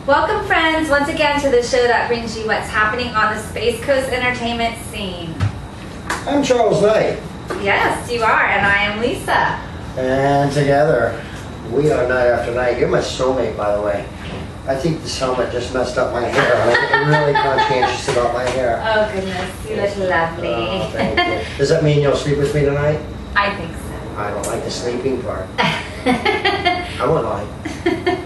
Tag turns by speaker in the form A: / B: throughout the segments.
A: Welcome, friends, once again to the show that brings you what's happening on the Space Coast entertainment scene.
B: I'm Charles Knight.
A: Yes, you are, and I am Lisa.
B: And together, we are Night After Night. You're my soulmate, by the way. I think this helmet just messed up my hair. I'm really conscientious about my hair.
A: Oh, goodness, you look lovely.
B: Oh, thank you. Does that mean you'll sleep with me tonight?
A: I think so.
B: I don't like the sleeping part. I won't lie.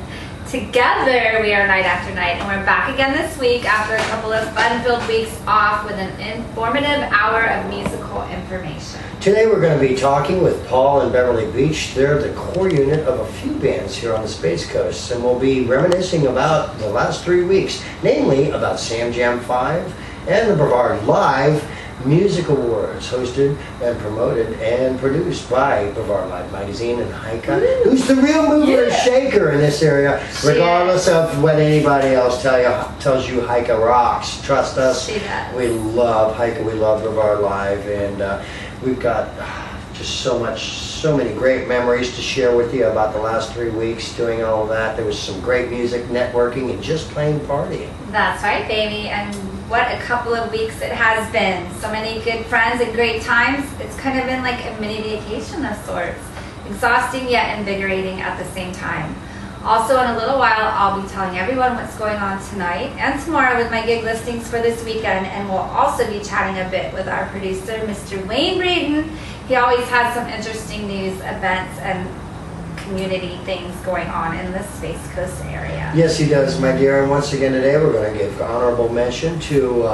A: Together, we are Night After Night, and we're back again this week after a couple of fun-filled weeks off with an informative hour of musical information.
B: Today we're going to be talking with Paul and Beverly Beach. They're the core unit of a few bands here on the Space Coast, and we'll be reminiscing about the last 3 weeks, namely about Sam Jam 5 and the Brevard Live Music Awards, hosted and promoted and produced by Brevard Live Magazine and Heika, who's the real mover and shaker in this area, regardless of what anybody else tells you. Heika rocks. Trust us.
A: She does.
B: We love Heika. We love Brevard Live, and we've got just so many great memories to share with you about the last 3 weeks doing all of that. There was some great music, networking, and just plain partying.
A: That's right, baby, and what a couple of weeks it has been. So many good friends and great times. It's kind of been like a mini vacation of sorts. Exhausting yet invigorating at the same time. Also, in a little while, I'll be telling everyone what's going on tonight and tomorrow with my gig listings for this weekend, and we'll also be chatting a bit with our producer, Mr. Wayne Braden. He always has some interesting news, events, and community things going on in the Space Coast area.
B: Yes, he does, my dear. And once again today, we're going to give honorable mention to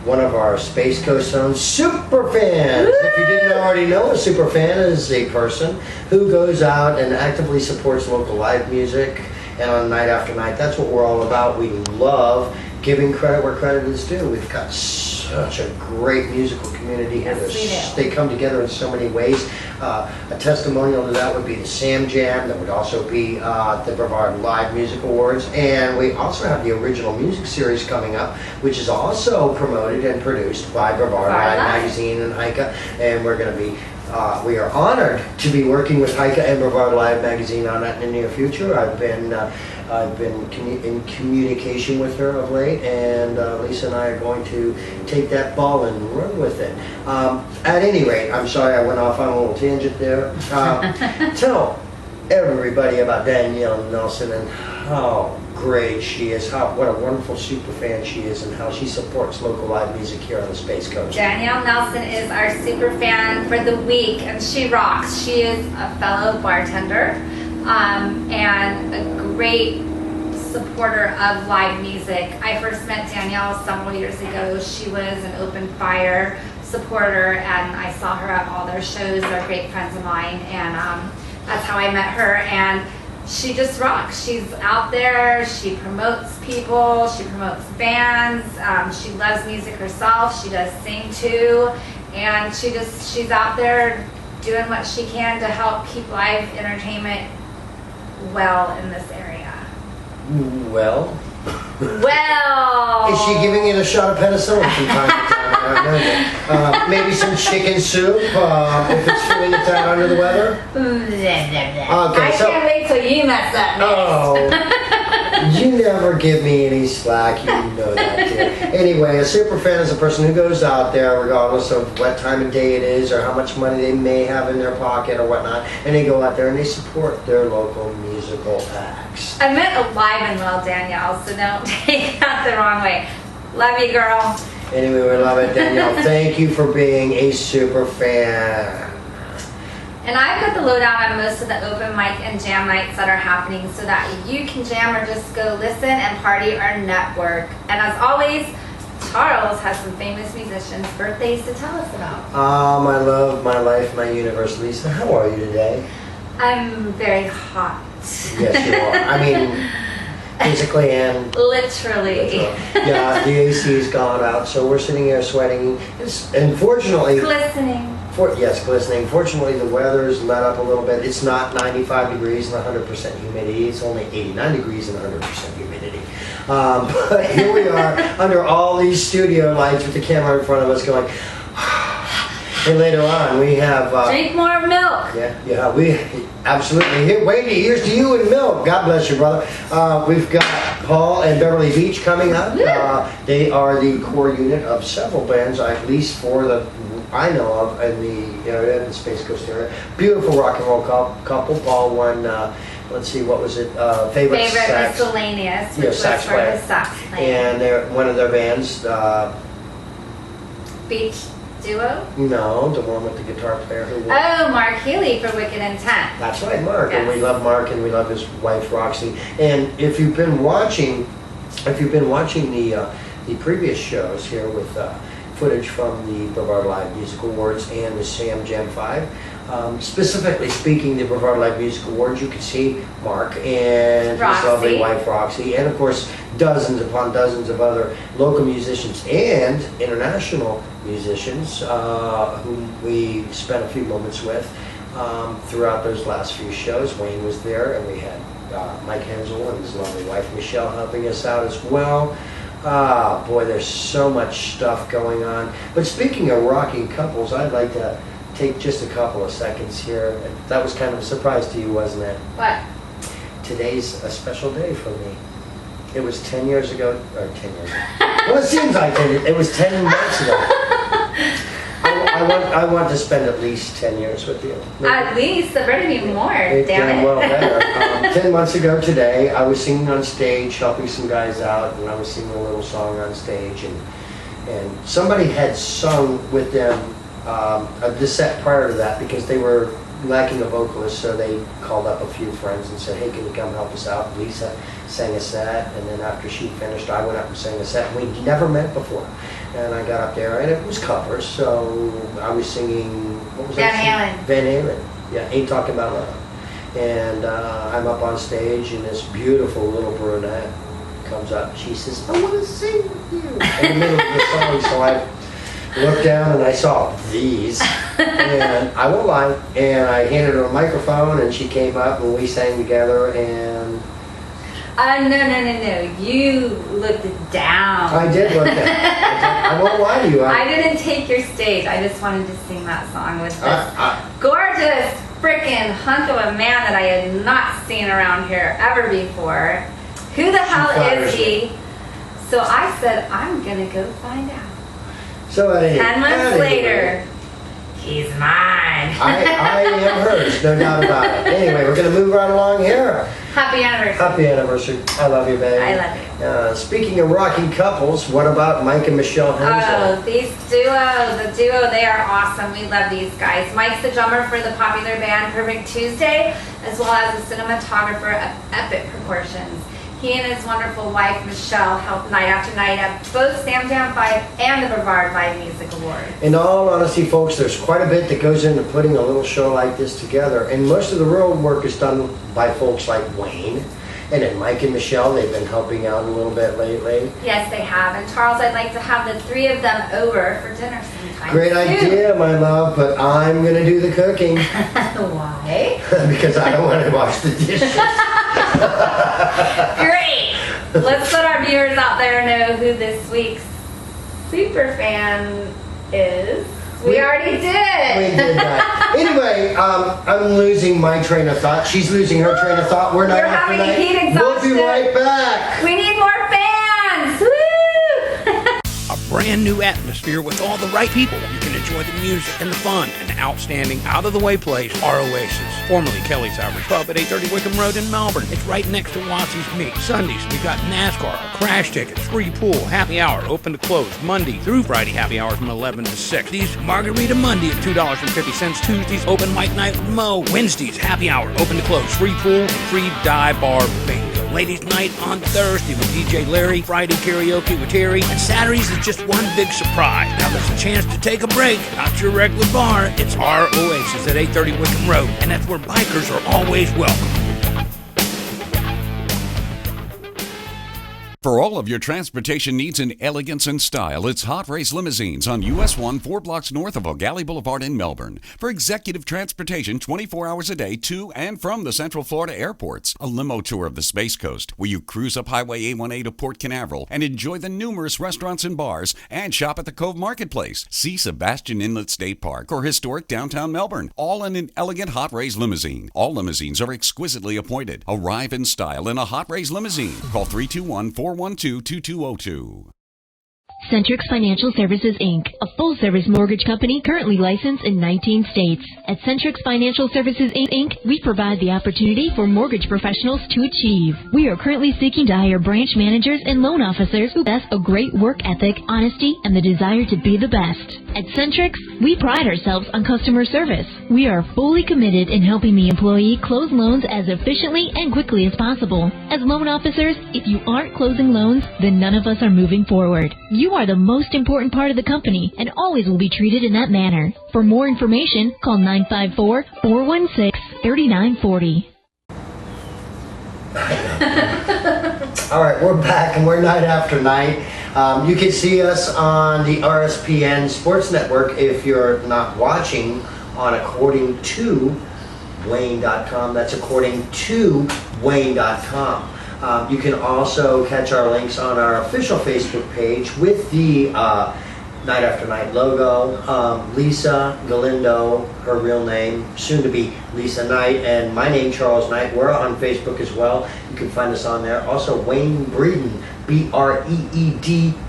B: one of our Space Coast own super fans. Woo! If you didn't already know, a super fan is a person who goes out and actively supports local live music. And on Night After Night, that's what we're all about. We love giving credit where credit is due. We've got such a great musical community here.
A: Yes,
B: they come together in so many ways. A testimonial to that would be the Sam Jam. That would also be the Brevard Live Music Awards. And we also have the original music series coming up, which is also promoted and produced by Brevard Live Magazine and Heika. And we're going to be we are honored to be working with Heika and Brevard Live Magazine on that in the near future. I've been in communication with her of late, and Lisa and I are going to take that ball and run with it. At any rate, I'm sorry I went off on a little tangent there. Tell everybody about Danielle Nelson and how great she is, what a wonderful super fan she is, and how she supports local live music here on the Space Coast.
A: Danielle Nelson is our super fan for the week, and she rocks. She is a fellow bartender and a great supporter of live music. I first met Danielle several years ago. She was an Open Fire supporter, and I saw her at all their shows. They're great friends of mine, and that's how I met her. And she just rocks. She's out there. She promotes people. She promotes bands. She loves music herself. She does sing too, and she's out there doing what she can to help keep live entertainment well in this area.
B: Well.
A: Well.
B: Is she giving it a shot of penicillin from time to time? Maybe some chicken soup if it's feeling it down under the weather? Okay,
A: I can't wait till you mess up next.
B: Oh, you never give me any slack. You know that, dear. Anyway, a super fan is a person who goes out there regardless of what time of day it is or how much money they may have in their pocket or whatnot, and they go out there and they support their local musical acts.
A: I meant alive and well, Danielle, so don't take that the wrong way. Love you, girl.
B: Anyway, we love it, Danielle. Thank you for being a super fan.
A: And I've got the lowdown on most of the open mic and jam nights that are happening so that you can jam or just go listen and party or network. And as always, Charles has some famous musicians' birthdays to tell us about.
B: My love, my life, my universe. Lisa, how are you today?
A: I'm very hot.
B: Yes, you are. I mean, physically and
A: literally.
B: Yeah, the AC's gone out, so we're sitting here sweating. Unfortunately,
A: glistening.
B: Yes, glistening. Fortunately, the weather's let up a little bit. It's not 95 degrees and 100% humidity. It's only 89 degrees and 100% humidity. But here we are under all these studio lights with the camera in front of us going, And later on, we have...
A: Drink more milk.
B: Yeah, we absolutely. Here, Wady, here's to you and milk. God bless you, brother. We've got Paul and Beverly Beach coming up. They are the core unit of several bands, at least four that I know of in the area, in the Space Coast area. Beautiful rock and roll couple. Paul won, let's see, what was it? Favorite sax.
A: Miscellaneous, which was
B: sax
A: for his sax playing.
B: And they're one of their bands.
A: Beach Duo?
B: No, the one with the guitar player who won.
A: Oh, Mark Healy for Wicked Intent.
B: That's right, Mark.
A: Yes.
B: And we love Mark and we love his wife Roxy. And if you've been watching the previous shows here with footage from the Brevard Live Music Awards and the Sam Jam 5, specifically speaking the Brevard Live Music Awards, you can see Mark and
A: Roxy.
B: his lovely wife Roxy, and of course dozens upon dozens of other local musicians and international musicians whom we spent a few moments with throughout those last few shows. Wayne was there, and we had Mike Hensel and his lovely wife Michelle helping us out as well. Boy, there's so much stuff going on. But speaking of rocking couples, I'd like to take just a couple of seconds here. That was kind of a surprise to you, wasn't it?
A: What?
B: Today's a special day for me. It was 10 years ago, or 10 years ago. Well, it seems like it was 10 months ago. I want to spend at least 10 years with you.
A: At least, there better be more, damn it.
B: Well, better. 10 months ago today, I was singing on stage, helping some guys out, and I was singing a little song on stage, and somebody had sung with them the set prior to that because they were lacking a vocalist, so they called up a few friends and said, hey, can you come help us out? Lisa sang a set, and then after she finished, I went up and sang a set. We never met before. And I got up there, and it was covers, so I was singing, what was
A: Van
B: that?
A: Halen.
B: Van Halen. Yeah, Ain't Talking About Love. And I'm up on stage, and this beautiful little brunette comes up. She says, I want to sing with you. In the middle of the song, so I looked down and I saw these, and I won't lie, and I handed her a microphone, and she came up, and we sang together, and...
A: No. You looked down.
B: I did look down. I won't lie to you.
A: I didn't take your stage. I just wanted to sing that song with this gorgeous freaking hunk of a man that I had not seen around here ever before. Who the hell is he? So I said, I'm going to go find out.
B: So
A: 10 months later, he's mine.
B: I am hers, no doubt about it. Anyway, we're going to move right along here.
A: Happy anniversary.
B: Happy anniversary. I love you, baby.
A: I love you.
B: Speaking of rocking couples, what about Mike and Michelle Hensel?
A: Oh, the duo, they are awesome. We love these guys. Mike's the drummer for the popular band Perfect Tuesday, as well as a cinematographer of epic proportions. He and his wonderful wife, Michelle, help night after night at both Sam Jam 5 and the Brevard Live Music Awards.
B: In all honesty, folks, there's quite a bit that goes into putting a little show like this together, and most of the real work is done by folks like Wayne. And then Mike and Michelle, they've been helping out a little bit lately.
A: Yes, they have. And Charles, I'd like to have the three of them over for dinner sometime.
B: Great idea, my love, but I'm going to do the cooking.
A: Why?
B: Because I don't want to wash the dishes.
A: Great! Let's let our viewers out there know who this week's super fan is. We already did.
B: We did that. Anyway, I'm losing my train of thought. She's losing her train of thought. We're not
A: You're having heat exhaustion.
B: We'll be right back.
A: We need more fans. Woo!
C: A brand new atmosphere with all the right people. You can enjoy the music and the fun. An outstanding, out-of-the-way place, our Oasis. Formerly Kelly's Average Pub at 830 Wickham Road in Melbourne. It's right next to Watsy's Meat. Sundays, we got NASCAR, crash tickets, free pool, happy hour, open to close, Monday through Friday happy hour from 11 to 6. These Margarita Monday at $2.50. Tuesdays, open mic night with Mo. Wednesdays, happy hour, open to close, free pool, free dive bar bingo. Ladies' night on Thursday with DJ Larry, Friday karaoke with Terry, and Saturdays is just one big surprise. Now there's a chance to take a break, not your regular bar. It's our Oasis at 830 Wickham Road, and that's where bikers are always welcome.
D: For all of your transportation needs in elegance and style, it's Hot Race Limousines on US 1, 4 blocks north of O'Galley Boulevard in Melbourne. For executive transportation 24 hours a day to and from the Central Florida airports. A limo tour of the Space Coast, where you cruise up Highway A1A to Port Canaveral and enjoy the numerous restaurants and bars and shop at the Cove Marketplace. See Sebastian Inlet State Park or historic downtown Melbourne, all in an elegant Hot Race limousine. All limousines are exquisitely appointed. Arrive in style in a Hot Race limousine. Call 321-412-2202.
E: Centrix Financial Services, Inc., a full-service mortgage company currently licensed in 19 states. At Centrix Financial Services, Inc., we provide the opportunity for mortgage professionals to achieve. We are currently seeking to hire branch managers and loan officers who possess a great work ethic, honesty, and the desire to be the best. At Centrix, we pride ourselves on customer service. We are fully committed in helping the employee close loans as efficiently and quickly as possible. As loan officers, if you aren't closing loans, then none of us are moving forward. You are the most important part of the company and always will be treated in that manner. For more information, call 954-416-3940.
B: All right, we're back and we're night after night. You can see us on the RSPN Sports Network if you're not watching on according to Wayne.com. That's according to Wayne.com. You can also catch our links on our official Facebook page with the Night After Night logo. Lisa Galindo, her real name, soon to be Lisa Knight, and my name, Charles Knight. We're on Facebook as well. You can find us on there. Also, Wayne Breeden, Breeden.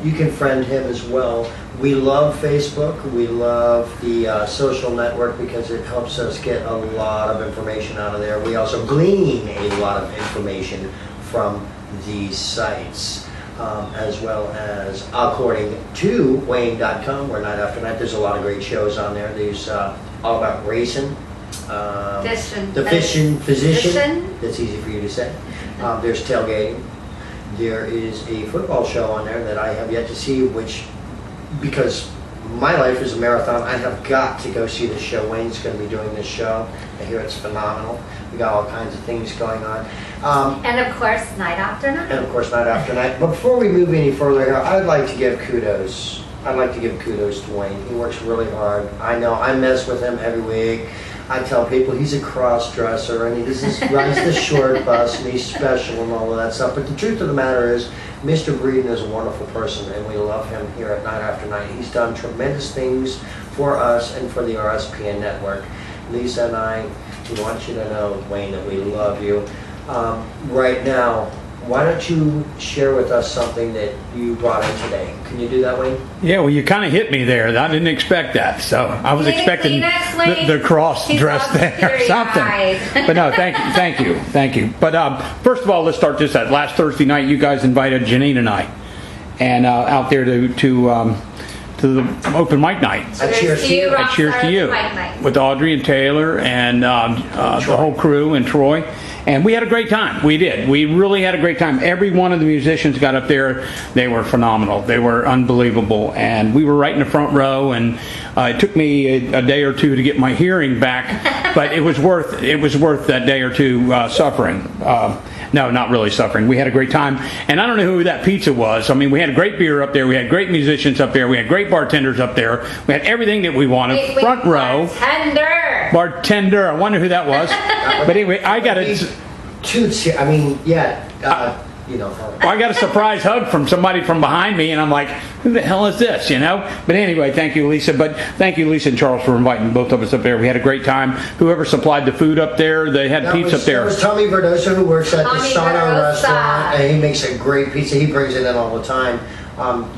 B: You can friend him as well. We love Facebook. We love the social network because it helps us get a lot of information out of there. We also glean a lot of information from these sites, as well as according to Wayne.com, where night after night there's a lot of great shows on there. There's all about racing, the fishing physician. That's easy for you to say. There's tailgating. There is a football show on there that I have yet to see, which, because my life is a marathon, I have got to go see this show. Wayne's going to be doing this show. I hear it's phenomenal. We got all kinds of things going on.
A: And of course, night after night.
B: But before we move any further here, I'd like to give kudos. I'd like to give kudos to Wayne. He works really hard. I know I mess with him every week. I tell people he's a cross-dresser and he rides the short bus and he's special and all of that stuff. But the truth of the matter is, Mr. Breeden is a wonderful person and we love him here at Night After Night. He's done tremendous things for us and for the RSPN network. Lisa and I, we want you to know, Wayne, that we love you. Right now, why don't you share with us something that you brought in today? Can you do that, Wayne?
C: Yeah, well, you kind of hit me there. I didn't expect that. So I was expecting the cross dress there or something. But no, thank you. But first of all, let's start this out. Last Thursday night, you guys invited Janine and I, and out there to the open mic night.
B: Cheers to you.
C: Cheers to you. With Audrey and Taylor and the whole crew and Troy. And we had a great time. We did. We really had a great time. Every one of the musicians got up there. They were phenomenal. They were unbelievable. And we were right in the front row. And it took me a day or two to get my hearing back, but it was worth that day or two suffering. No, not really suffering. We had a great time. And I don't know who that pizza was. I mean, we had a great beer up there. We had great musicians up there. We had great bartenders up there. We had everything that we wanted. Front row. Bartender. I wonder who that was. But anyway, I got it.
B: Toots here. I mean, yeah.
C: I got a surprise hug from somebody from behind me, and I'm like, who the hell is this, But anyway, thank you, Lisa. But thank you, Lisa and Charles, for inviting both of us up there. We had a great time. Whoever supplied the food up there, they had pizza up there.
B: It was Tommy Verdosa, who works at the Sarno restaurant, and he makes a great pizza. He brings it in all the time.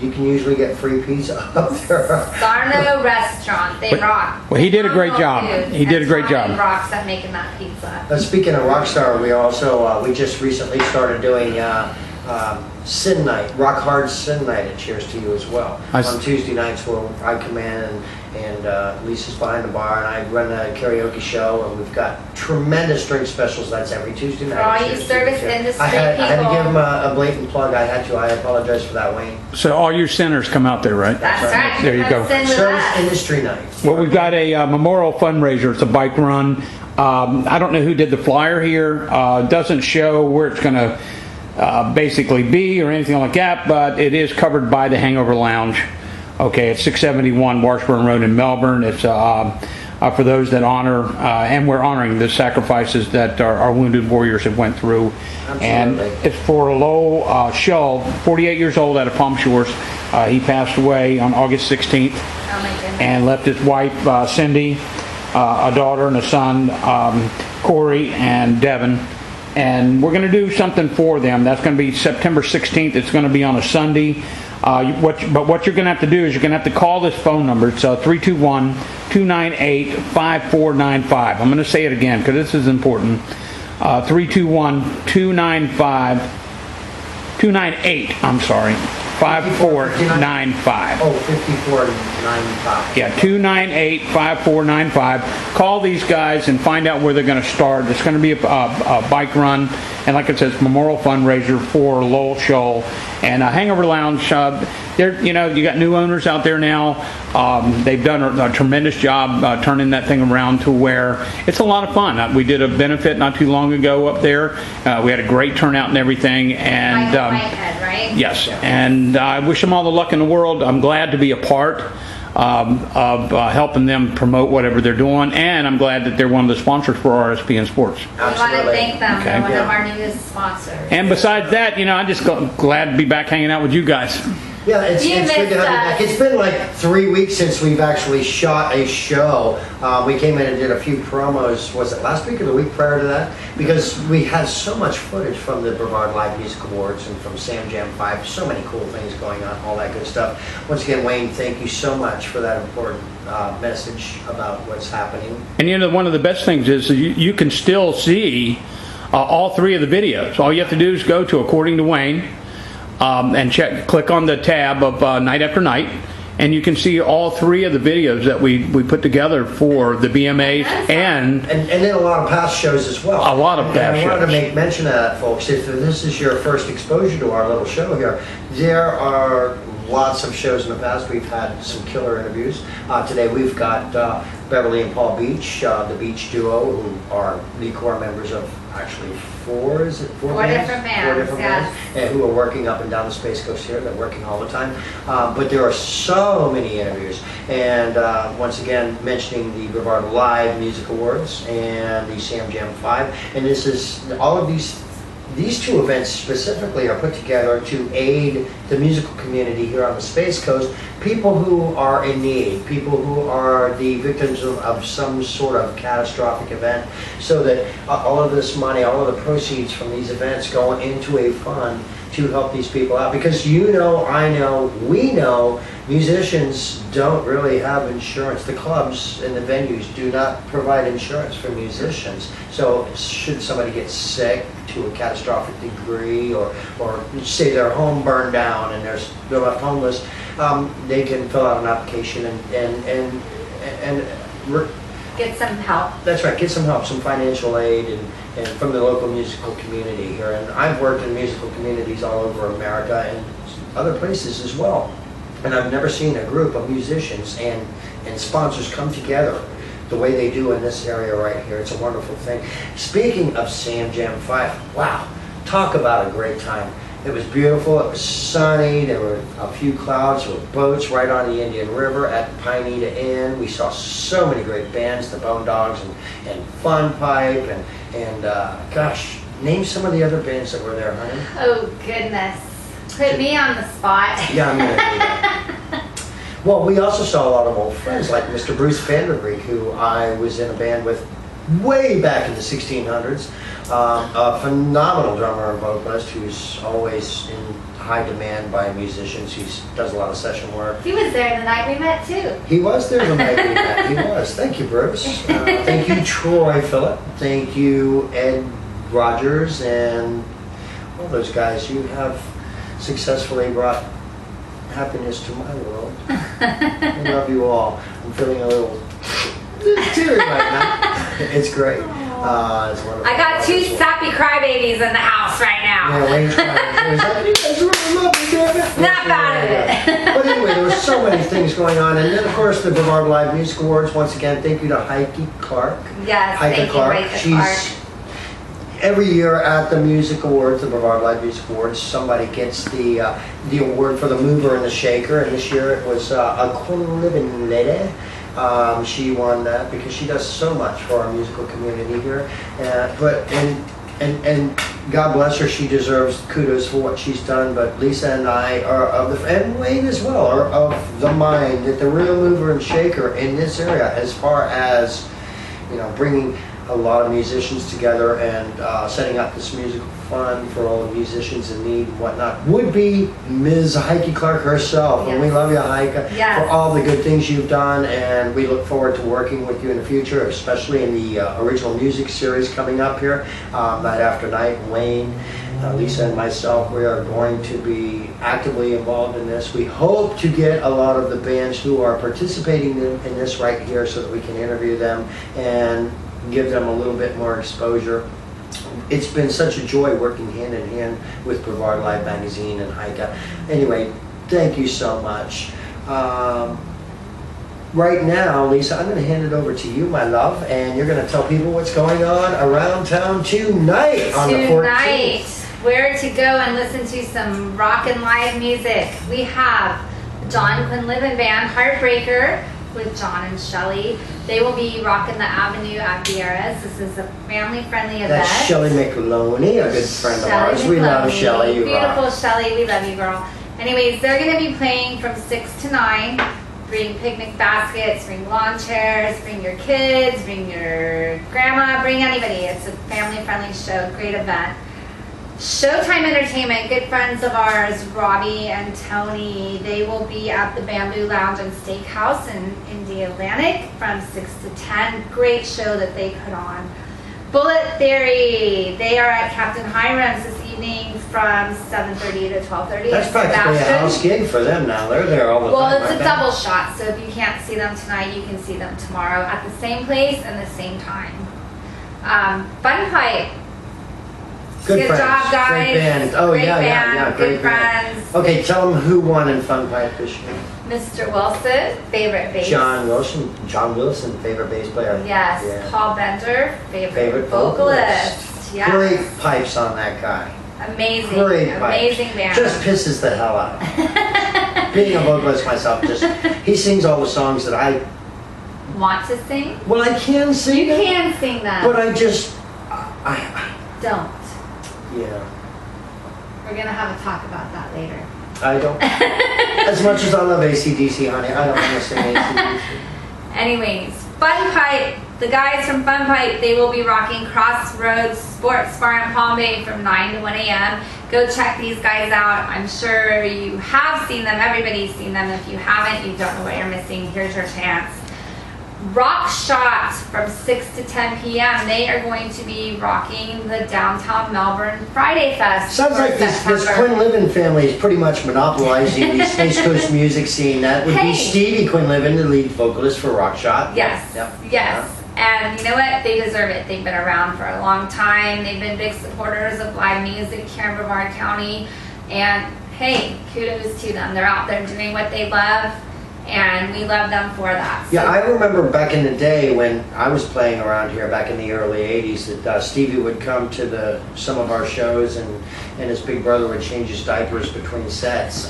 B: You can usually get free pizza up there.
A: Sarno restaurant, they rock.
C: Well, he did a great job. He did a great job.
A: Tommy rocks at making that pizza.
B: Speaking of Rockstar, we also we just recently started doing Sin Night, Rock Hard Sin Night at Cheers to You as well. On Tuesday nights, where I come in and Lisa's behind the bar, and I run a karaoke show, and we've got tremendous drink specials. That's every Tuesday night.
A: For all you service industry people.
B: I had to give him a blatant plug. I had to. I apologize for that, Wayne.
C: So all your sinners come out there, right?
A: That's right.
C: There you go.
B: Service industry night.
C: Well, we've got a memorial fundraiser. It's a bike run. I don't know who did the flyer here. Doesn't show where it's going to basically be or anything like that, but it is covered by the Hangover Lounge. Okay, it's 671 Washburn Road in Melbourne. It's for those that honor, and we're honoring the sacrifices that our wounded warriors have went through.
B: Absolutely.
C: And it's for Lowell Shull, 48 years old, out of Palm Shores. He passed away on August 16th.
A: Oh my goodness.
C: And left his wife, Cindy, a daughter and a son, Corey and Devin. And we're going to do something for them. That's going to be September 16th. It's going to be on a Sunday. But what you're going to have to do is you're going to have to call this phone number. It's 321-298-5495. I'm going to say it again because this is important. 321-298, I'm sorry, 5495.
B: Oh, 5495.
C: Yeah, 298-5495. Call these guys and find out where they're going to start. It's going to be a bike run, and like I said, it's a memorial fundraiser for Lowell Shoal. And Hangover Lounge, you got new owners out there now. They've done a tremendous job turning that thing around to where it's a lot of fun. We did a benefit not too long ago up there. We had a great turnout and everything. And
A: Whitehead, right?
C: Yes, and I wish them all the luck in the world. I'm glad to be a part of helping them promote whatever they're doing, and I'm glad that they're one of the sponsors for RSPN Sports.
A: We want to thank them.
C: Okay.
A: They're one of our newest sponsors.
C: And besides that, I'm just glad to be back hanging out with you guys.
B: Yeah, it's good to have you back. It's been like 3 weeks since we've actually shot a show. We came in and did a few promos, was it last week or the week prior to that? Because we had so much footage from the Brevard Live Music Awards and from Sam Jam 5, so many cool things going on, all that good stuff. Once again, Wayne, thank you so much for that important message about what's happening.
C: And one of the best things is you can still see all three of the videos. All you have to do is go to According to Wayne, and click on the tab of Night After Night, and you can see all three of the videos that we put together for the BMAs and
B: then a lot of past shows as well.
C: A lot of past shows.
B: I wanted to make mention of that, folks. If this is your first exposure to our little show here, there are lots of shows in the past. We've had some killer interviews. Today we've got Beverly and Paul Beach, the Beach duo, who are the core members of actually four
A: different bands,
B: and who are working up and down the Space Coast here. They're working all the time. But there are so many interviews. And once again, mentioning the Brevard Live Music Awards and the Sam Jam 5. And this is all of these two events specifically are put together to aid the musical community here on the Space Coast, people who are in need, people who are the victims of some sort of catastrophic event, so that all of this money, all of the proceeds from these events go into a fund to help these people out. Because I know, we know, musicians don't really have insurance. The clubs and the venues do not provide insurance for musicians. So should somebody get sick to a catastrophic degree, or say their home burned down and they're left homeless, they can fill out an application and
A: get some help.
B: That's right, get some help, some financial aid, and from the local musical community here. And I've worked in musical communities all over America and other places as well. And I've never seen a group of musicians and sponsors come together the way they do in this area right here. It's a wonderful thing. Speaking of Sam Jam 5, wow, talk about a great time. It was beautiful, it was sunny, there were a few clouds, there were boats right on the Indian River at Pineda Inn. We saw so many great bands, the Bone Dogs and Fun Pipe, and gosh, name some of the other bands that were there, honey.
A: Oh, goodness. Put me on the spot.
B: Yeah, I'm going to do that. Well, we also saw a lot of old friends like Mr. Bruce Vanderbeek, who I was in a band with way back in the 1600s. A phenomenal drummer and vocalist who's always in high demand by musicians. He does a lot of session work.
A: He was there the night we met, too.
B: He was there the night we met. He was. Thank you, Bruce. Thank you, Troy Phillip. Thank you, Ed Rogers, and all those guys. You have successfully brought happiness to my world. I love you all. I'm feeling a little teary right now. It's great. It's wonderful.
A: I got two sappy crybabies in the house right now.
B: Yeah, Wayne's crying. He was like, "You guys really love me, damn it."
A: Snap out of it.
B: But anyway, there were so many things going on. And then, of course, the Brevard Live Music Awards. Once again, thank you to Heike Clark.
A: Yes,
B: Heike
A: thank
B: Clark.
A: you, Heike
B: She's
A: Clark.
B: every year at the Music Awards, the Brevard Live Music Awards, somebody gets the award for the mover and the shaker. And this year it was a Quinn Living lady. She won that because she does so much for our musical community here. And God bless her, she deserves kudos for what she's done. But Lisa and I are and Wayne as well, are of the mind that the real mover and shaker in this area, as far as bringing a lot of musicians together and setting up this musical fund for all the musicians in need and whatnot, would be Ms. Heike Clark herself.
A: Yes.
B: And we love you, Heike,
A: Yes.
B: for all the good things you've done, and we look forward to working with you in the future, especially in the original music series coming up here, night after night. Wayne, Lisa and myself, we are going to be actively involved in this. We hope to get a lot of the bands who are participating in this right here so that we can interview them and give them a little bit more exposure. It's been such a joy working hand in hand with Brevard Live Magazine and Heike. Anyway, thank you so much. Right now, Lisa, I'm going to hand it over to you, my love, and you're going to tell people what's going on around town tonight on the 14th.
A: Tonight, where to go and listen to some rock and live music. We have John Quinlivan Band, Heartbreaker, with John and Shelley. They will be rocking the Avenue at Vieira's. This is a family-friendly event.
B: That's Shelley McLoney, a good friend of ours. We love Shelley. You
A: Beautiful
B: rock.
A: Shelley, we love you, girl. Anyways, they're going to be playing from 6 to 9. Bring picnic baskets, bring lawn chairs, bring your kids, bring your grandma, bring anybody. It's a family-friendly show, great event. Showtime Entertainment, good friends of ours, Robbie and Tony, they will be at the Bamboo Lounge and Steakhouse in the Atlantic from 6 to 10. Great show that they put on. Bullet Theory, they are at Captain Hiram's this evening from 7:30 to 12:30.
B: That's practically a house gig for them now. They're there all the time.
A: Well, it's a
B: aren't they?
A: double shot, so if you can't see them tonight, you can see them tomorrow at the same place and the same time. Fun Pipe.
B: Good friends.
A: job, guys.
B: Great band. Oh,
A: Great
B: yeah,
A: band,
B: yeah,
A: good
B: great band.
A: friends.
B: Okay, tell them who won in Fun Pipe this year.
A: Mr. Wilson, favorite bass.
B: John Wilson, favorite bass player.
A: Yes.
B: Yeah.
A: Paul Bender, favorite
B: Favorite
A: vocalist. Yes.
B: Great pipes on that guy.
A: Amazing.
B: Great pipes.
A: Amazing band.
B: Just pisses the hell out of me. Being a vocalist myself, he sings all the songs that I
A: Want to sing?
B: Well, I can sing
A: You
B: them,
A: can sing them.
B: but I
A: Don't.
B: yeah,
A: We're gonna have a talk about that later.
B: I don't. As much as I love AC/DC, honey, I don't want to sing AC/DC.
A: Anyways, Fun Pipe, the guys from Fun Pipe, they will be rocking Crossroads Sports Bar in Palm Bay from 9 to 1 a.m. Go check these guys out. I'm sure you have seen them. Everybody's seen them. If you haven't, you don't know what you're missing. Here's your chance. Rock Shot from 6 to 10 p.m. They are going to be rocking the downtown Melbourne Friday Fest.
B: Sounds
A: for
B: like this
A: September.
B: Quinlivan family is pretty much monopolizing the Space Coast music scene. That would be
A: Hey.
B: Stevie Quinlivan, the lead vocalist for Rock Shot.
A: Yes,
B: Yep.
A: yes. And you know what? They deserve it. They've been around for a long time. They've been big supporters of live music here in Brevard County. And hey, kudos to them. They're out there doing what they love, and we love them for that.
B: Yeah, I remember back in the day when I was playing around here back in the early 80s that Stevie would come to some of our shows and his big brother would change his diapers between sets.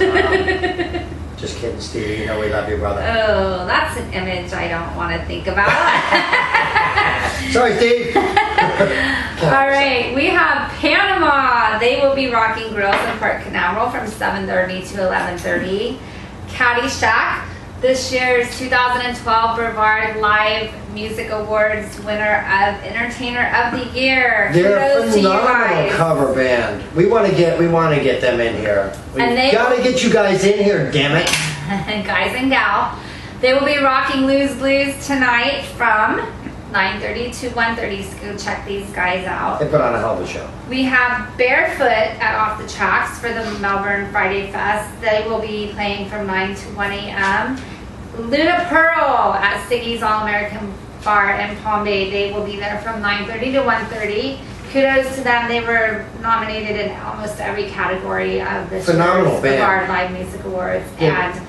B: Just kidding, Stevie. You know we love you, brother.
A: Oh, that's an image I don't want to think about.
B: Sorry, Steve.
A: All right, we have Panama. They will be rocking Grills in Port Canaveral from 7:30 to 11:30. Caddyshack, this year's 2012 Brevard Live Music Awards winner of Entertainer of the Year.
B: They're a
A: Kudos to you
B: phenomenal
A: guys.
B: cover band. We want to get them in here. We
A: And they-
B: gotta get you guys in here, damn it.
A: Guys and gal. They will be rocking Lose Blues tonight from 9:30 to 1:30. So go check these guys out.
B: They put on a hell of a show.
A: We have Barefoot at Off the Tracks for the Melbourne Friday Fest. They will be playing from 9 to 1 a.m. Luna Pearl at Siggy's All American Bar in Palm Bay. They will be there from 9:30 to 1:30. Kudos to them. They were nominated in almost every category of this
B: Phenomenal
A: year's
B: band.
A: Brevard Live Music Awards.
B: Yeah.
A: And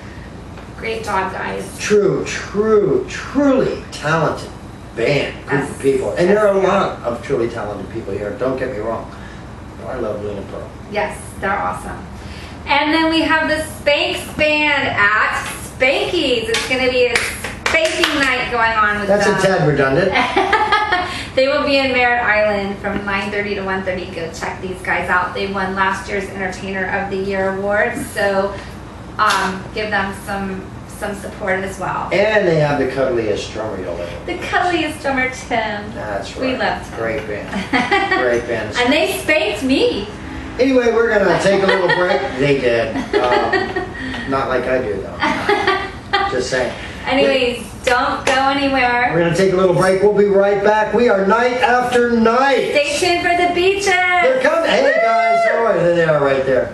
A: great job, guys.
B: Truly talented band, group
A: Yes.
B: of people. And there are a
A: Yes.
B: lot of truly talented people here, don't get me wrong. I love Luna Pearl.
A: Yes, they're awesome. And then we have the Spanx Band at Spanky's. It's going to be a spanking night going on with
B: That's
A: them.
B: a tad redundant.
A: They will be in Merritt Island from 9:30 to 1:30. Go check these guys out. They won last year's Entertainer of the Year award, so give them some support as well.
B: And they have the cuddliest drummer you'll ever.
A: The cuddliest drummer, Tim.
B: That's right.
A: We love Tim.
B: Great band. Great band.
A: And they spanked me.
B: Anyway, we're going to take a little break. They did. Not like I do, though. Just saying.
A: Anyways, don't go anywhere.
B: We're going to take a little break. We'll be right back. We are night after night.
A: Stay tuned for the beaches.
B: They're coming. Hey, guys. Oh, there they are right there.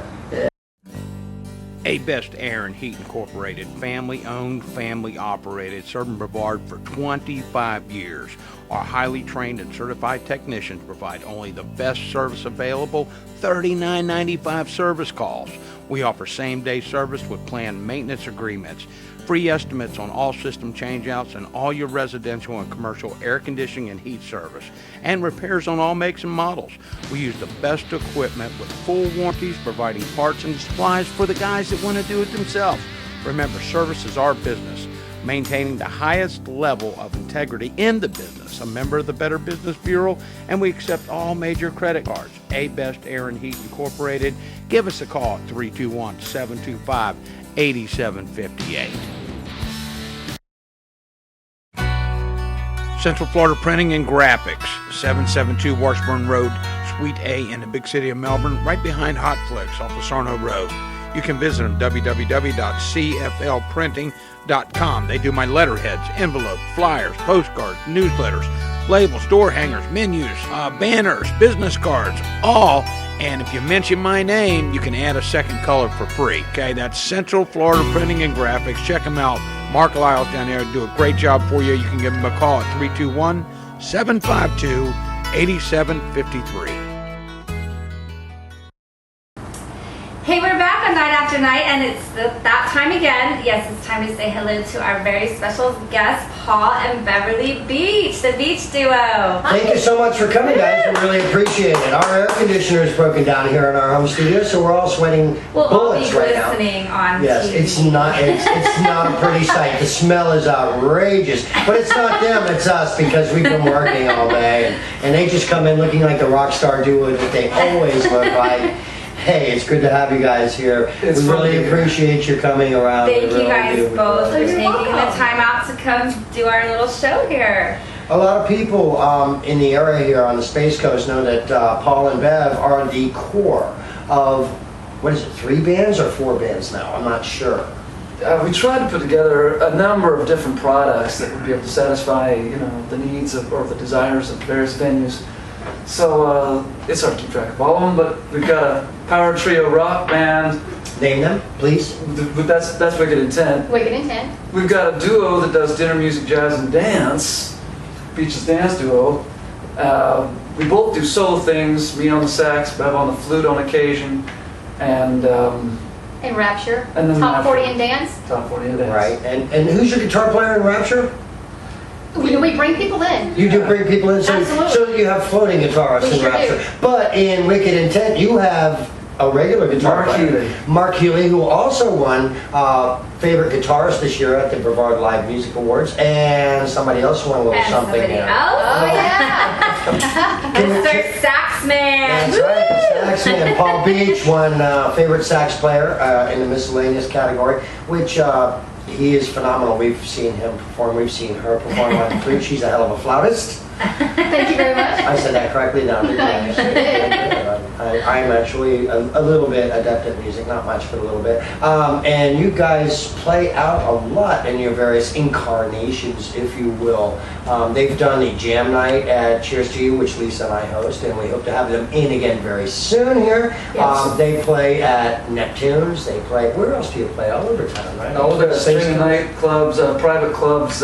C: A Best Air and Heat Incorporated, family owned, family operated, serving Brevard for 25 years. Our highly trained and certified technicians provide only the best service available, $39.95 service calls. We offer same-day service with planned maintenance agreements, free estimates on all system changeouts and all your residential and commercial air conditioning and heat service, and repairs on all makes and models. We use the best equipment with full warranties, providing parts and supplies for the guys that want to do it themselves. Remember, service is our business, maintaining the highest level of integrity in the business, a member of the Better Business Bureau, and we accept all major credit cards. A Best Air and Heat Incorporated. Give us a call at 321-725-8758. Central Florida Printing and Graphics, 772 Washburn Road, Suite A in the big city of Melbourne, right behind Hot Flicks off of Sarno Road. You can visit them, www.cflprinting.com. They do my letterheads, envelopes, flyers, postcards, newsletters, labels, door hangers, menus, banners, business cards, all. And if you mention my name, you can add a second color for free. Okay, that's Central Florida Printing and Graphics. Check them out. Mark Lyles down there do a great job for you. You can give them a call at 321-752-8753.
A: Hey, we're back on Night After Night, and it's that time again. Yes, it's time to say hello to our very special guests, Paul and Beverly Beach, the Beach Duo.
B: Thank you so much for coming, guys. We really appreciate it. Our air conditioner is broken down here in our home studio, so we're all sweating
A: We'll all be
B: bullets right now.
A: listening on
B: Yes,
A: TV.
B: it's not a pretty sight. The smell is outrageous, but it's not them, it's us, because we've been working all day, and they just come in looking like the rock star duo that they always look like. Hey, it's good to have you guys here. We really appreciate you coming around.
A: Thank
B: We
A: you
B: really
A: guys
B: do.
A: both for taking the time out to come do our little show here.
B: A lot of people in the area here on the Space Coast know that Paul and Bev are the core of, what is it, 3 bands or 4 bands now? I'm not sure.
F: We tried to put together a number of different products that would be able to satisfy, the needs of, or the desires of various venues. So it's hard to keep track of all of them, but we've got a power trio rock band.
B: Name them, please.
F: That's Wicked Intent.
G: Wicked Intent.
F: We've got a duo that does dinner music, jazz, and dance. Beaches Dance Duo. We both do solo things. Me on the sax, Bev on the flute on occasion, and
G: And Rapture.
F: And then
G: Top
F: Rapture.
G: 40 and Dance.
F: Top 40 and dance.
B: Right, and who's your guitar player in Rapture?
G: We bring people in.
B: You do bring people in, so
G: Absolutely.
B: you have floating guitarists
G: We
B: in
G: sure
B: Rapture.
G: do.
B: But in Wicked Intent, you have a regular guitar
F: Mark
B: player.
F: Healy.
B: Mark Healy, who also won favorite guitarist this year at the Brevard Live Music Awards, and somebody else won a little
A: And
B: something
A: somebody
B: there.
A: else.
G: Oh, yeah.
A: Mr. Saxman.
B: That's right, the sax man. Paul Beach won favorite sax player in the miscellaneous category, which he is phenomenal. We've seen him perform, we've seen her perform on the flute. She's a hell of a flautist.
G: Thank you very much.
B: I said that correctly now, didn't I?
G: You sure did.
B: I'm actually a little bit adept at music, not much, but a little bit. And you guys play out a lot in your various incarnations, if you will. They've done the jam night at Cheers to You, which Lisa and I host, and we hope to have them in again very soon here.
G: Yes.
B: They play at Neptune's. They play, where else do you play? All over town, right?
F: All the
B: Space
F: string
B: Coast.
F: night clubs, private clubs.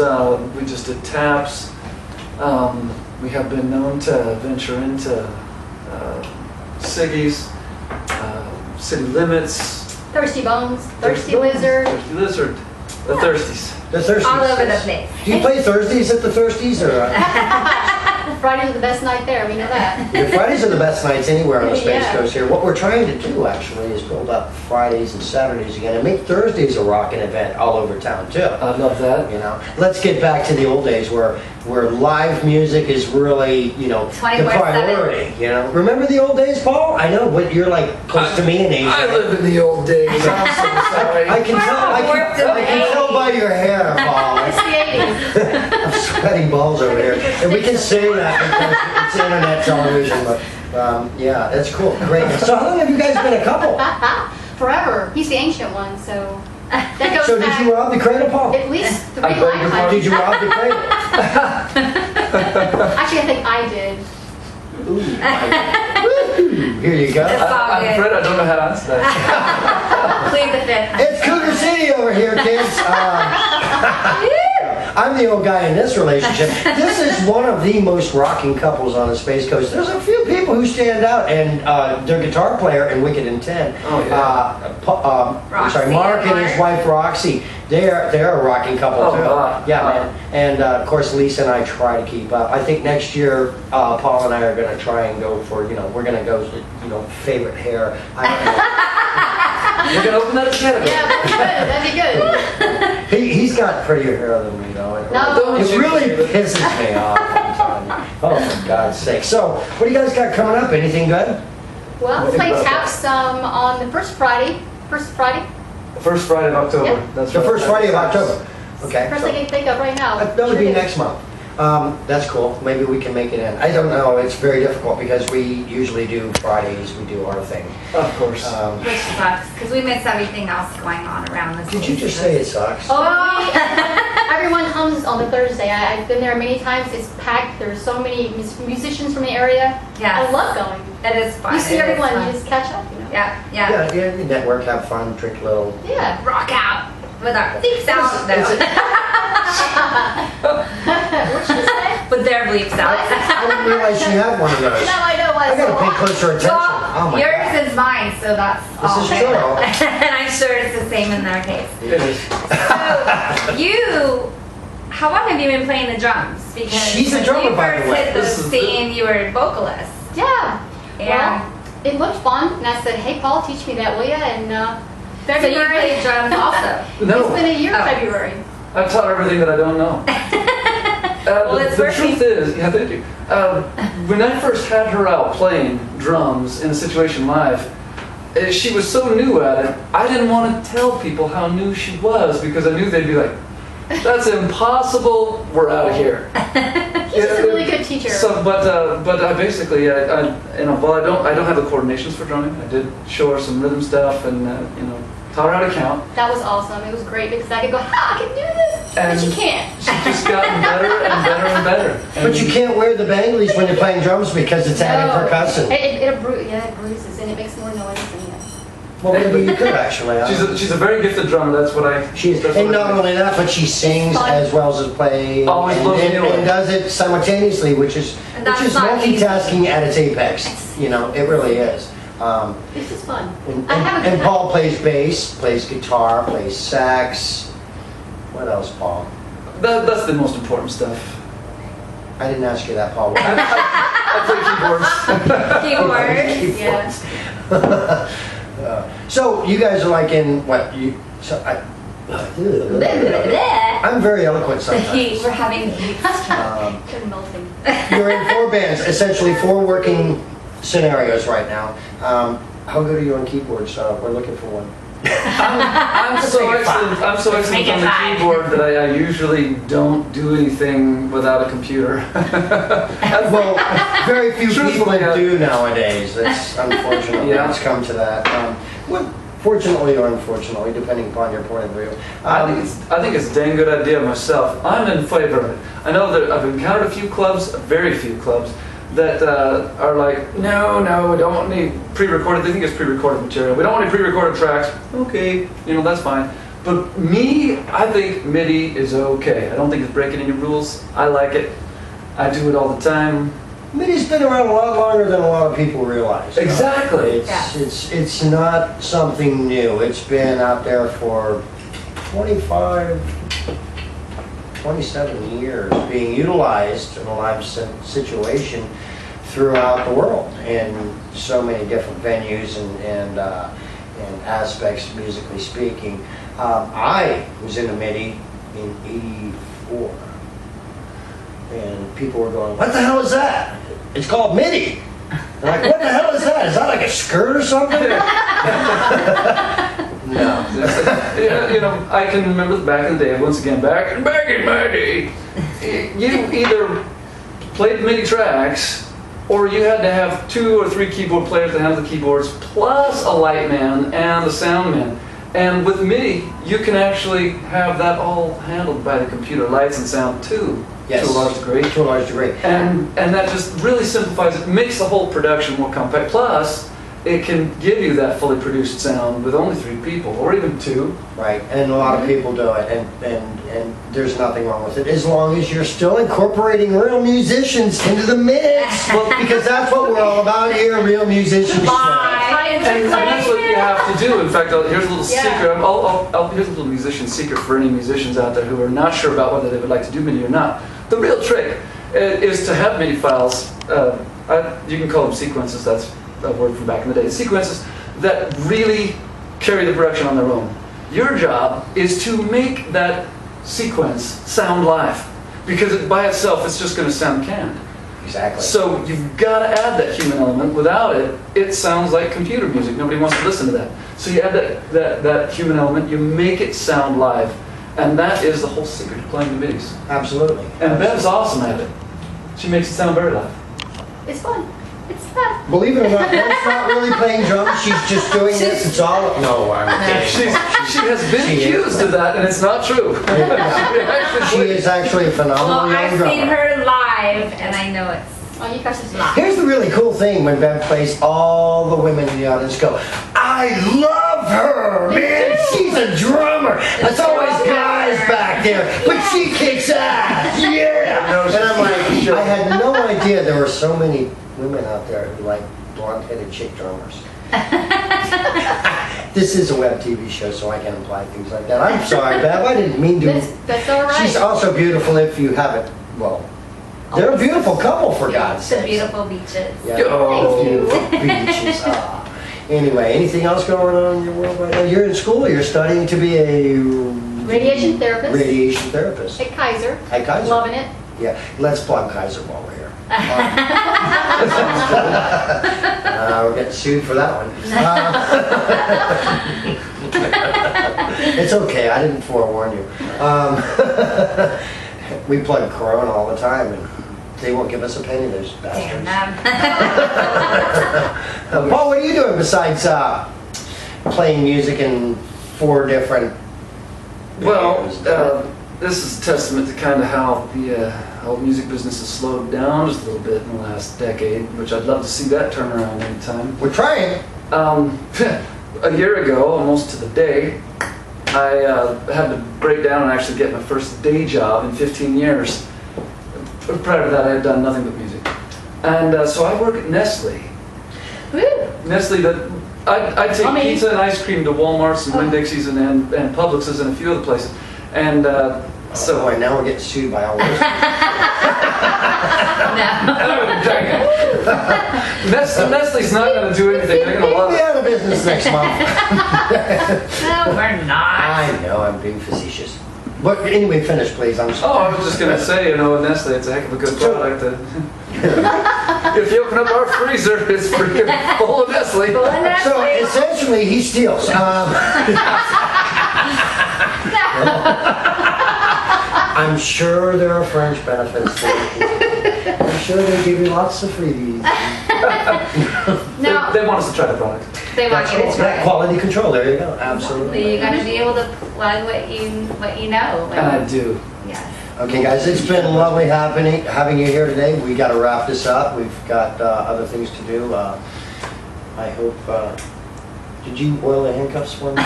F: We just did Taps. We have been known to venture into Siggy's, City Limits,
G: Thirsty Bones, Thirsty Lizard.
F: Thirsty Lizard, the Thirsties.
B: The Thirsties.
A: All over the place.
B: Do you play Thursdays at the Thirsties or?
G: Fridays are the best night there, we know that.
B: Yeah, Fridays are the best nights anywhere on the Space
G: Yeah.
B: Coast here. What we're trying to do actually is build up Fridays and Saturdays again and make Thursdays a rockin' event all over town too.
F: I love that.
B: You know, let's get back to the old days where live music is really, you know, the
A: 24/7.
B: priority. You know, remember the old days, Paul? I know, but you're like close to me in age.
F: I live in the old days. I'm so sorry.
B: I can tell. I can tell by your hair, Paul.
G: It's the 80s.
B: I'm sweating balls over here, and we can say that because it's internet television. But yeah, that's cool. Great. So how long have you guys been a couple?
G: Forever. He's the ancient one, so that goes
B: So
G: back
B: did you rob the cradle, Paul?
G: at least 3
F: I beg your pardon?
G: lifetimes.
B: Did you rob the cradle?
G: Actually, I think I did.
B: Woo, here you go.
F: I'm afraid I don't know how to answer that.
A: Plead the fifth.
B: It's Cougar City over here, kids. I'm the old guy in this relationship. This is one of the most rocking couples on the Space Coast. There's a few people who stand out, and their guitar player in Wicked and Ten.
F: Oh, yeah.
B: I'm sorry,
A: Roxy
B: Mark
A: and
B: and his
A: Mark.
B: wife Roxy. They're a rocking couple
F: Oh,
B: too.
F: God.
B: Yeah, man. And of course, Lisa and I try to keep up. I think next year, Paul and I are going to try and go for, we're going to go, favorite hair. I don't know.
F: We're gonna open that category.
G: Yeah, that'd be good.
B: He's got prettier hair than me, though.
G: No.
B: It really pisses me off. I'm telling you. Oh, for God's sake. So, what do you guys got coming up? Anything good?
G: Well, we play taps on the first Friday.
F: First Friday of October.
G: Yeah.
F: That's
B: The
F: right.
B: first Friday of October. Okay.
G: First
B: so-
G: thing I can think of right now.
B: That would be next month. That's cool. Maybe we can make it in. I don't know. It's very difficult because we usually do Fridays. We do our thing.
F: Of course.
A: Which sucks, because we miss everything else going on around this.
B: Did you just say it sucks?
G: Oh, everyone comes on the Thursday. I've been there many times. It's packed. There's so many musicians from the area.
A: Yes.
G: I love going.
A: It is fun.
G: You see
A: It is
G: everyone,
A: fun.
G: you just catch up,
A: Yeah, yeah.
B: Yeah, yeah. You network, have fun, drink a little.
G: Yeah.
A: Rock out with our bleeps out. No.
G: What'd you say?
A: With their bleeps out.
B: I didn't realize you had one of those.
G: Now I know why
B: I
G: it's so
B: gotta pay
G: hot.
B: closer attention. Oh
A: Well,
B: my
A: yours
B: God.
A: is mine, so that's
B: This
A: all
B: is
A: fair.
B: true.
A: And I'm sure it's the same in their case.
F: It is.
A: So, how long have you been playing the drums? Because
B: She's a
A: when
B: drummer,
A: you
B: by the
A: first
B: way.
A: hit the
F: This is
A: scene, you were a vocalist.
G: Yeah.
A: And
G: Well, it looked fun, and I said, "Hey, Paul, teach me that, will ya?" And
A: so you
G: February.
A: played drums also.
F: No.
G: It's been a year,
A: Oh.
G: February.
F: I've taught her everything that I don't know.
A: Well, it's
F: the
A: working.
F: truth is, yeah, thank you. When I first had her out playing drums in a situation live, she was so new at it, I didn't want to tell people how new she was because I knew they'd be like, that's impossible, we're out of here.
G: He's just a really good teacher.
F: So, but I basically, while I don't have the coordinations for drumming, I did show her some rhythm stuff and taught her how to count.
G: That was awesome. It was great because I could go, "Ha, I can do this," but
F: And
G: you can't.
F: She's just gotten better and better and better.
B: But you can't wear the banglies when you're playing drums because it's added percussion.
G: It bruises and it makes more noise. And,
B: Well, maybe you could actually.
F: She's a very gifted drummer. That's what I.
B: She's,
F: that's
B: and
F: what I
B: not
F: think.
B: only that, but she sings
G: Fun.
B: as well as play,
F: Always blows me away.
B: and does it simultaneously, which is
A: And that's not
B: multitasking at its apex. It really is.
G: It's just fun.
B: And,
G: I have a good
B: and
G: time.
B: Paul plays bass, plays guitar, plays sax. What else, Paul?
F: That's the most important stuff.
B: I didn't ask you that, Paul.
F: I play keyboards.
A: Keyboard.
G: Yeah.
B: So you guys are like in what you? So I'm very eloquent
A: The heat,
B: sometimes.
A: we're having heat.
G: You're melting.
B: You're in 4 bands, essentially 4 working scenarios right now. How good are you on keyboards? We're looking for one.
F: I'm so excellent. I'm so excellent
A: Make it
F: on the
A: 5.
F: keyboard that I usually don't do anything without a computer.
B: Well, very few people
F: Truthfully,
B: do nowadays. It's unfortunately
F: Yeah.
B: it's come to that. Fortunately or unfortunately, depending upon your point of view.
F: I think it's a dang good idea myself. I'm in favor of it. I know that I've encountered a few clubs, very few clubs, that are like, no, we don't want any pre-recorded. They think it's pre-recorded material. We don't want any pre-recorded tracks. Okay, that's fine. But me, I think MIDI is okay. I don't think it's breaking any rules. I like it. I do it all the time.
B: MIDI's been around a lot longer than a lot of people realize.
F: Exactly.
B: It's not something new. It's been out there for 27 years, being utilized in a live situation throughout the world in so many different venues and aspects, musically speaking. I was in the MIDI in '84, and people were going, "What the hell is that? It's called MIDI." They're like, "What the hell is that? Is that like a skirt or something?" No.
F: Yeah, you know, I can remember back in the day, once again, back in my day, you either played MIDI tracks, or you had to have 2 or 3 keyboard players to handle the keyboards, plus a light man and a sound man. And with MIDI, you can actually have that all handled by the computer, lights and sound too,
B: Yes.
F: to a large degree.
B: To a large degree.
F: And that just really simplifies it, makes the whole production more compact. Plus, it can give you that fully produced sound with only 3 people, or even 2.
B: Right, and a lot of people do it, and there's nothing wrong with it, as long as you're still incorporating real musicians into the mix. Well, because that's what we're all about here, real musicians.
F: And that's what you have to do. In fact, here's a little secret. Here's a little musician secret for any musicians out there who are not sure about whether they would like to do MIDI or not. The real trick is to have MIDI files. You can call them sequences. That's a word from back in the day. Sequences that really carry the production on their own. Your job is to make that sequence sound live, because by itself it's just going to sound canned.
B: Exactly.
F: So you've got to add that human element. Without it, it sounds like computer music. Nobody wants to listen to that. So you add that human element, you make it sound live. And that is the whole secret of playing the MIDIs.
B: Absolutely.
F: And Bev's awesome at it. She makes it sound very live.
G: It's fun. It's fun.
B: Believe it or not, Bev's not really playing drums, she's just doing this, it's all, no, I'm kidding.
F: She has been accused of that, and it's not true.
B: She is actually a phenomenal
A: Well,
B: young
A: I've seen
B: drummer.
A: her live, and I know it's
G: Oh, you guys are
A: live.
B: Here's the really cool thing when Bev plays, all the women in the audience go, "I love her, man, she's a drummer." There's always guys back there, but she kicks ass, yeah! And I'm like, I had no idea there were so many women out there who like blonde-headed chick drummers. This is a web TV show, so I can imply things like that. I'm sorry, Bev, I didn't mean to.
G: That's all right.
B: She's also beautiful if you haven't, well, they're a beautiful couple, for God's
A: the
B: sake.
A: beautiful beaches.
B: Yeah, oh, beautiful beaches. Anyway, anything else going on in your world right now? You're in school, you're studying to be a
G: Radiation therapist.
B: Radiation therapist.
G: At Kaiser.
B: At Kaiser.
G: Loving it.
B: Yeah, let's plug Kaiser while we're here. We're getting sued for that one. It's okay, I didn't forewarn you. We plug Corona all the time, and they won't give us a penny, those bastards. Paul, what are you doing besides playing music in 4 different venues?
F: This is a testament to kind of how the whole music business has slowed down just a little bit in the last decade, which I'd love to see that turn around anytime.
B: We're trying.
F: A year ago, almost to the day, I had to break down and actually get my first day job in 15 years. Prior to that, I had done nothing but music. And so I work at Nestle.
G: Woo.
F: Nestle, I take pizza and ice cream to Walmart's and Winn-Dixie's and Publix's and a few other places. And so
B: boy, now we're getting sued by all those.
F: Nestle's not going to do anything. They're going to love
B: We'll be
F: it.
B: out of business next month.
A: No, we're not.
B: I know, I'm being facetious. But anyway, finish, please. I'm
F: Oh,
B: sorry.
F: I was just going to say, Nestle, it's a heck of a good product. If you open up our freezer, it's freaking full of Nestle.
B: So essentially, he steals. I'm sure there are fringe benefits. I'm sure they give you lots of freebies.
A: No,
F: They want us to try the product.
A: they want you to
B: That's
A: try.
B: quality control. There you go. Absolutely.
A: You gotta be able to plug what you know.
F: And I do.
A: Yes.
B: Okay, guys, it's been lovely having you here today. We got to wrap this up. We've got other things to do. I hope. Did you oil the handcuffs for me?
A: No.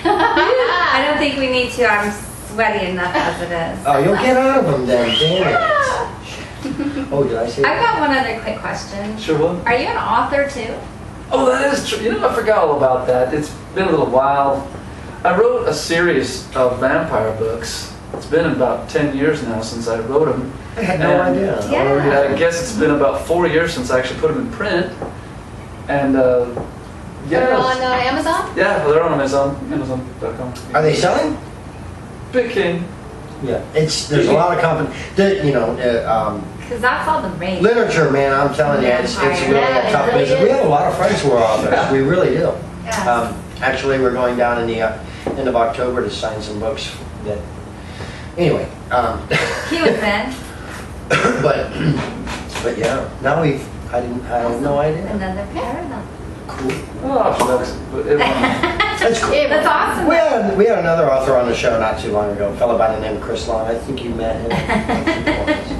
A: I don't think we need to. I'm sweaty enough as it is.
B: Oh, you'll get out of them then, damn it. Oh, did I say
A: I've
B: that?
A: got one other quick question.
F: Sure will.
A: Are you an author too?
F: Oh, that is true. I forgot all about that. It's been a little while. I wrote a series of vampire books. It's been about 10 years now since I wrote them.
B: I had no idea.
A: Yeah.
F: I guess it's been about 4 years since I actually put them in print. And
G: They're on Amazon?
F: yeah, they're on Amazon.com.
B: Are they selling?
F: Big King.
B: Yeah. There's a lot of company.
A: Because that's all the rage.
B: Literature, man, I'm telling you, it's really
G: Yeah,
B: a tough
G: it really
B: business. We
G: is.
B: have a lot of friends who are authors.
F: Yeah.
B: We really do.
A: Yes.
B: Actually, we're going down in the end of October to sign some books. That anyway.
A: He was in.
B: But yeah. Now I had no idea.
A: Another pair of them.
B: Cool.
F: Oh, shucks. But it,
B: That's cool.
G: It
A: That's
G: was-
A: awesome.
B: We had another author on the show not too long ago, a fellow by the name of Chris Long. I think you met him.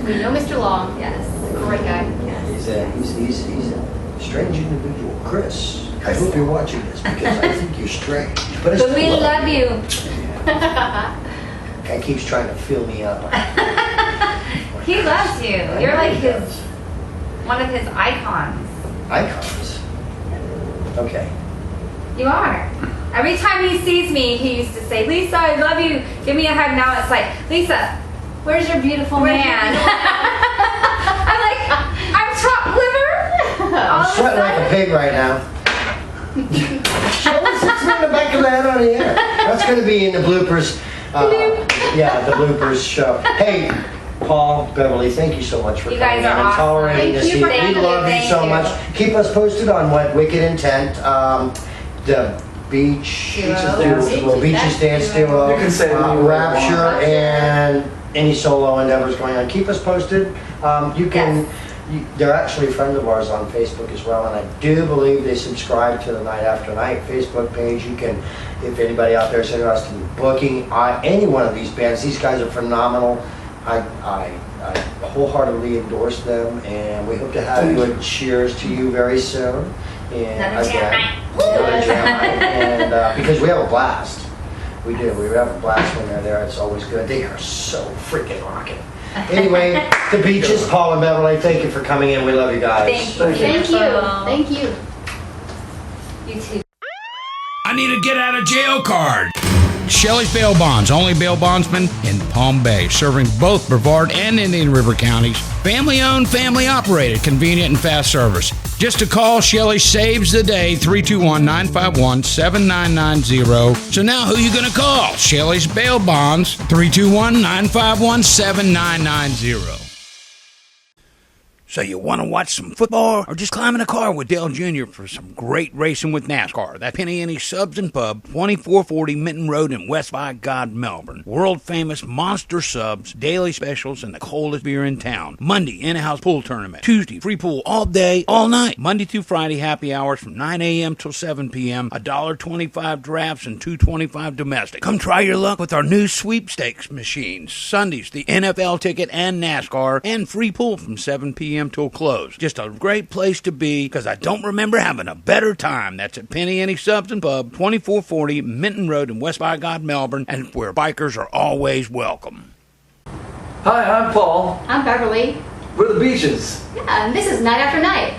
G: We know Mr. Long.
A: Yes.
G: Great guy.
B: He's a strange individual. Chris, I hope you're watching this because I think you're strange. But
A: But we love you.
B: Guy keeps trying to fill me up.
A: He loves you. You're like one of his icons.
B: Icons. Okay.
A: You are. Every time he sees me, he used to say, "Lisa, I love you. Give me a hug." Now it's like, "Lisa, where's your beautiful man?" I'm like, I'm chopped liver. All
B: I'm
A: of a
B: sweating like a
A: sudden.
B: pig right now. Shelley's sitting in the back of the head on the air. That's going to be in the bloopers. Yeah, the bloopers show. Hey, Paul, Beverly, thank you so much for
A: You
B: coming
A: guys
B: in
A: are
B: and
A: awesome.
B: tolerating
G: Thank
B: this.
G: you for
B: We
G: coming.
B: love you
A: Thank
B: so
A: you.
B: much. Keep us posted on what Wicked Intent, the Beach,
G: Duo.
B: Beaches Dance Duo,
F: You can say what you want.
B: Rapture, and any solo endeavors going on. Keep us posted. You can. They're actually friends of ours on Facebook as well, and I do believe they subscribe to the Night After Night Facebook page. You can, if anybody out there is interested in booking any one of these bands, these guys are phenomenal. I wholeheartedly endorse them, and we hope to have you at Cheers to You very soon. And
A: Another jam night.
B: Another jam night, and because we have a blast. We do. We have a blast when they're there. It's always good. They are so freaking rocking. Anyway, the Beaches, Paul and Beverly, thank you for coming in. We love you guys.
A: Thank you.
G: Thank you.
A: You too.
C: I need a get out of jail card. Shelley's Bail Bonds, only bail bondsman in Palm Bay, serving both Brevard and Indian River counties. Family owned, family operated, convenient and fast service. Just a call, Shelley saves the day, 321-951-7990. So now who you gonna call? Shelley's Bail Bonds, 321-951-7990. So you want to watch some football or just climb in a car with Dale Jr. for some great racing with NASCAR? That Penny Ante Subs and Pub, 2440 Minton Road in West by God, Melbourne. World famous monster subs, daily specials, and the coldest beer in town. Monday, in-house pool tournament. Tuesday, free pool all day, all night. Monday through Friday, happy hours from 9 a.m. till 7 p.m. $1.25 drafts and $2.25 domestic. Come try your luck with our new sweepstakes machines. Sundays, the NFL ticket and NASCAR, and free pool from 7 p.m. till close. Just a great place to be because I don't remember having a better time. That's at Penny Ante Subs and Pub, 2440 Minton Road in West by God, Melbourne, and where bikers are always welcome.
F: Hi, I'm Paul.
G: I'm Beverly.
F: We're the Beaches.
G: Yeah, and this is Night After Night.